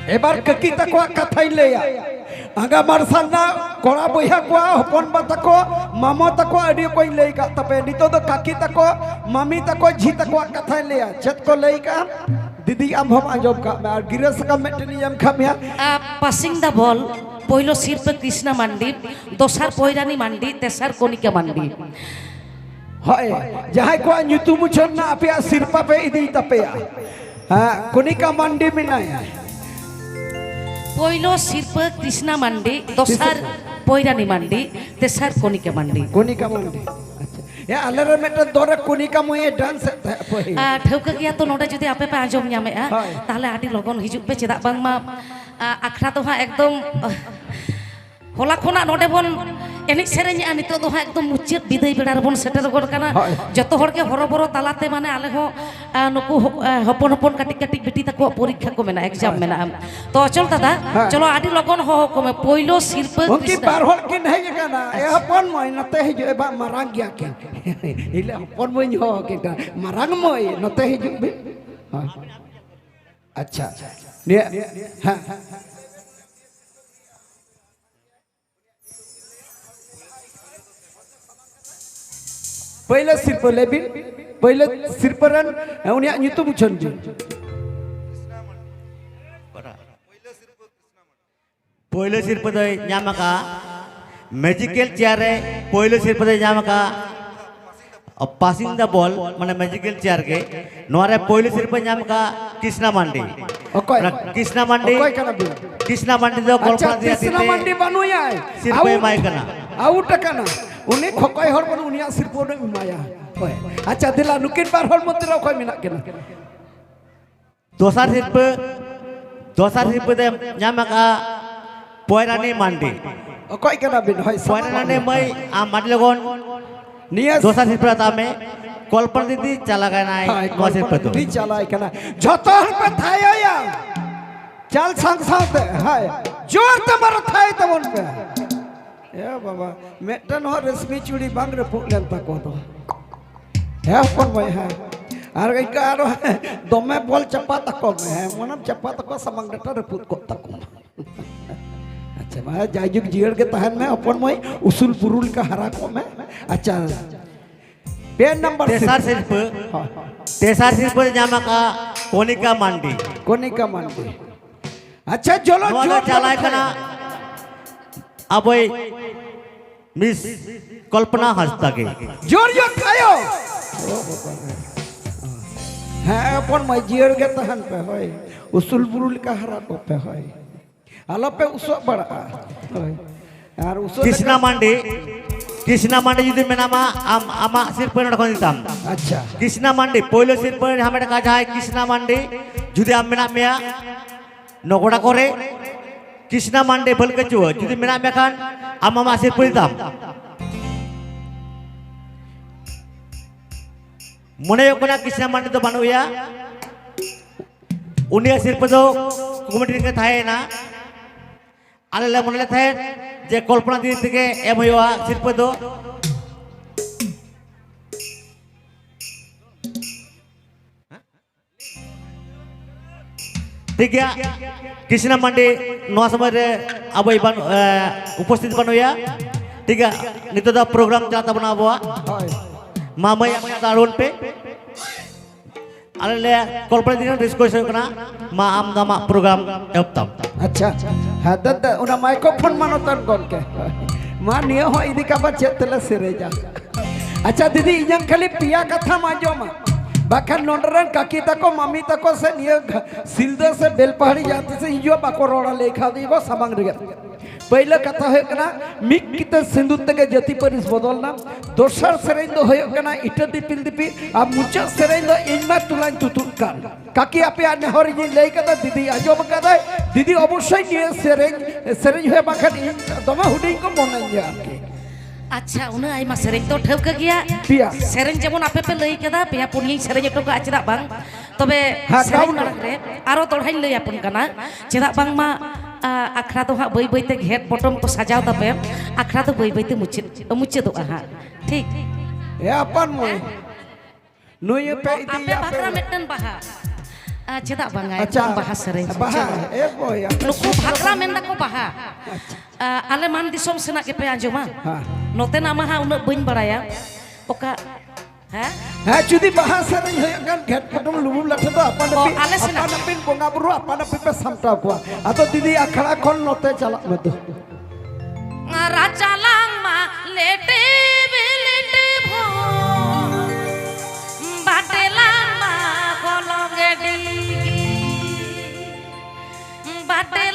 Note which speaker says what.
Speaker 1: एबार ककी तको कथाई लेया आगा मारसालना कोड़ा बया को हपन बा तको मामा तको अडी कोई लेका तपे नितो दो काकी तको मामी तको झी तको कथाई लेया चत को लेका दीदी आम हम आजब का मैं गिरस का matinee M खामिया
Speaker 2: passing the ball पहिलो सिर्फ कृष्णा मांडी दोसर पोइरानी मांडी तेसर कोनिका मांडी
Speaker 1: हाय जहां को ᱧᱩᱛᱩᱢ ᱪᱷᱚᱱᱟ ᱟᱯᱮᱭᱟ ᱥᱤᱨᱯᱟ ᱯᱮ ᱤᱫᱤ ᱛᱟᱯᱮᱭᱟ कोनिका मांडी मेनाया
Speaker 2: पहिलो सिर्फ कृष्णा मांडी दोसर पोइरानी मांडी तेसर कोनिका मांडी
Speaker 1: या अलरे मेटन दोरे कोनिका मोए डांस
Speaker 2: ठौका गया तो नोडे जुदी आपे पे आजम ᱧᱟᱢᱮᱜᱼᱟ ताहले आडी लगन हिजुग पे चेदा बांगमा आखरा तो हा एकदम होला खोना नोडे बन एनिक सेरेᱧ नितो दो हा एकदम मुचित विदाय बेड़ा रबन सेटर गोड काना जतो हर के हरबरो तालाते माने आले हो नुकु हपन हपन काटिक काटिक बेटी तको परीक्षा को मेना एग्जाम मेना तो अचल दादा चलो आडी लगन हो को में पहिलो सिर्फ
Speaker 1: उनकी बार हर के नहीं काना ए हपन मोय नते हिजु एबा मारांग गया के इले हपन मोय हो के मारांग मोय नते हिजु बे अच्छा ने हां पहले सिर्फ लेबिन पहले सिर्फरन उनिया ᱧᱩᱛᱩᱢ ᱪᱷᱚᱱᱡᱤ
Speaker 3: पहले सिर्फ दो ᱧᱟᱢᱟᱠᱟ मैजिकल चेयर रे पहले सिर्फ दो ᱧᱟᱢᱟᱠᱟ पासिंग द बॉल माने मैजिकल चेयर के नोरे पहले सिर्फ ᱧᱟᱢᱟᱠᱟ कृष्णा मांडी कृष्णा मांडी कृष्णा मांडी दो कल्पना दिया
Speaker 1: कृष्णा मांडी बनुया
Speaker 3: सिर्फ माय कना
Speaker 1: आउट कना उनी खकय हर बन उनिया सिर्फ न माया अच्छा दिला नुकिन बार हर मत रो खय मिना केना
Speaker 3: दोसर सिर्फ दे ᱧᱟᱢᱟᱠᱟ पोइरानी मांडी
Speaker 1: अकय कना बिन होय
Speaker 3: पोइरानी मई आ माडी लगन
Speaker 1: निया
Speaker 3: दोसर सिर्फ तामे कल्पना दीदी चला गना नो सिर्फ तो
Speaker 1: दी चलाय कना झतो हर पे थाया चल संग साथ हाय जोर त मार थाय तवन पे ए बाबा मेटन हो रश्मि चूड़ी बांग रे पुलन तको तो हे अपन भाई है आर इनका आरो दमे बॉल चपा तको है मनम चपा तको समंग डटा रे पुत को तको अच्छा मैं जाजुक जीड़ के तहन में अपन भाई उसूल पुरुल का हरा को में अच्छा पेन नंबर
Speaker 3: तेसर सिर्फ ᱧᱟᱢᱟᱠᱟ
Speaker 1: कोनिका मांडी अच्छा चलो
Speaker 3: जो चलाय कना अब मिस कल्पना हंसता के
Speaker 1: जोर जोर खायो है अपन मजीर के तहन पे होय उसूल बुरुल का हरा को पे होय आलो पे उसो बड़ा होय यार उसो
Speaker 3: कृष्णा मांडी जुदी मेनामा आमा सिर्फ नडकोन दिताम
Speaker 1: अच्छा
Speaker 3: कृष्णा मांडी पहले सिर्फ हमें का जाय कृष्णा मांडी जुदी आम मेना मेया नगोड़ा करे कृष्णा मांडी बलके चुआ जुदी मेना मेखान आम आमा सिर्फ दिताम मने योकना कृष्णा मांडी तो बानुया उनिया सिर्फ दो कमेटी के थाए ना आले मने थाए जे कल्पना दी থেকে এম হইয়া सिर्फ दो ठीक है कृष्णा मांडी नवा समय रे अब उपस्थित बनुया ठीक है नितो दा प्रोग्राम चलता बना बुआ मामय तारुन पे आले कल्पना दिन डिस्कशन कना मा आम दामा प्रोग्राम एप्तम
Speaker 1: अच्छा हादत उना माइक्रोफोन मानोतन गन के मा नियो हो इदी का चेतले सेरेजा अच्छा दीदी इजन खाली पिया कथा माजोमा बाखन नोंडरन काकी तको मामी तको से नियो सिलदे से बेलपहाड़ी जाते से इजो बाको रोड़ा लेखा दीबो सामंग रे पहले कथा है कना मिक किते सिंधु तके जति परिस बदलना दोसर सेरेन दो है कना इटा दिपिल दिपि आ मुचा सेरेन दो इनमा तुलान तुतुन कान काकी आपे आने हर जी लेई कदा दीदी आजो कदा दीदी अवश्य निये सेरेन है बाखन दमा हुडिंग को मनया के
Speaker 2: अच्छा उना आइमा सेरेन तो ठौका गया
Speaker 1: पिया
Speaker 2: सेरेन जेमन आपे पे लई केदा पेया पुनिय सेरेन तो का आचरा बांग तबे सेरेन रे आरो तोड़ाई लई आपन कना चेदा बांग मा आखरा तो हाँ बई बईते घेट पटम को सजाव तबे आखरा तो बई बईते मुचे तो हाँ ठीक
Speaker 1: ए अपन मोय नुय पे इदी
Speaker 2: आपे बाकरा मेटन बाहा चेदा बांगा
Speaker 1: अच्छा
Speaker 2: बाहा सेरेंज
Speaker 1: बाहा ए बोय
Speaker 2: नुकु भाखरा मेन को बाहा आले मान दिसोम सेना के पे आंजोमा नोते नामा हा उन बइन बड़ाया ओका हैं
Speaker 1: हाँ जुदी बाहा सेरेंज होयगन घेट पटम लुबुम लाठे तो
Speaker 2: आले सेना
Speaker 1: अपन पिन बोंगा बुरु अपन पे सामटा को आतो दीदी अखड़ा खन नोते चला मत
Speaker 2: राजा लांग मा लेटे बिलेटे भो बाटे लांग मा कोलोंगे डी बाटे